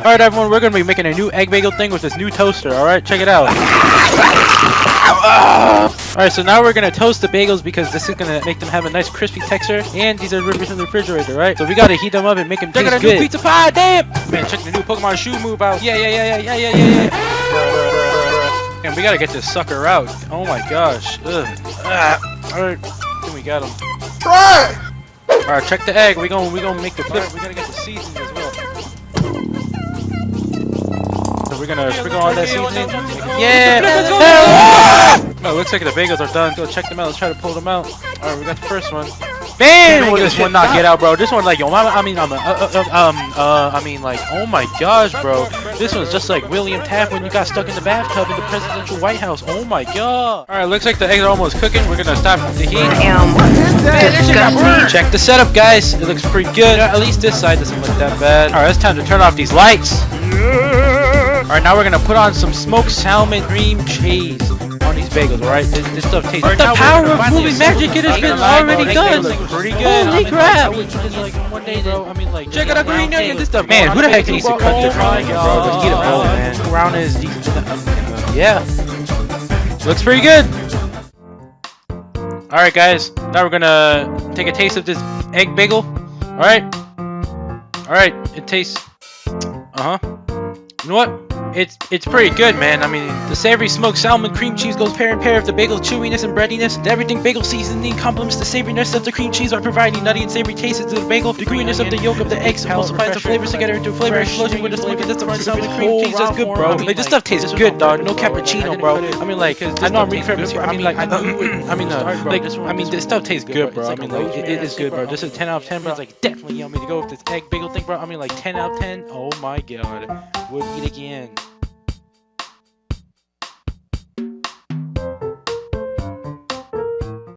Alright everyone, we're gonna be making a new egg bagel thing with this new toaster, alright? Check it out. Alright, so now we're gonna toast the bagels because this is gonna make them have a nice crispy texture, and these are rippers in the refrigerator, right? So we gotta heat them up and make them taste good. Check out a new pizza pie, damn! Man, check the new Pokemon shoe move out. Yeah. And we gotta get this sucker out. Oh my gosh. Alright, then we got him. Try! Alright, check the egg. We gonna make the flip. We gotta get the seasoning as well. So we're gonna sprinkle all that seasoning. Yeah! Oh, looks like the bagels are done. Go check them out. Let's try to pull them out. Alright, we got the first one. Man, will this one not get out, bro? This one, like, yo, I mean, like, oh my gosh, bro. This one's just like William Taft when you got stuck in the bathtub in the presidential White House. Oh my god. Alright, looks like the eggs are almost cooking. We're gonna stop the heat. Check the setup, guys. It looks pretty good. At least this side doesn't look that bad. Alright, it's time to turn off these lights. Alright, now we're gonna put on some smoked salmon cream cheese on these bagels, alright? This stuff tastes good. The power of movie magic, it has been already done. Pretty good. Holy crap. One day, bro, I mean, like, check out a green onion. This stuff, man, who the heck needs to cut this onion, bro? Just get a bowl, man. Around is decent. Yeah. Looks pretty good. Alright, guys. Now we're gonna take a taste of this egg bagel. Alright. Alright, it tastes... You know what? It's pretty good, man. I mean, the savory smoked salmon cream cheese goes pair in pair with the bagel chewiness and breadiness. The everything bagel seasoning complements the savoriness of the cream cheese by providing nutty and savory tastes to the bagel. The greeniness of the yolk of the eggs emulsifies the flavors together into a flavor explosion with the smoke of the salmon cream cheese. That's good, bro. Like, this stuff tastes good, dog. No cappuccino, bro. I mean, like, I know I'm refurbished here. I mean, like, this stuff tastes good, bro. I mean, like, it is good, bro. This is 10 out of 10, bro. It's like definitely yummy to go with this egg bagel thing, bro. I mean, like, 10 out of 10. Oh my god. Would eat again.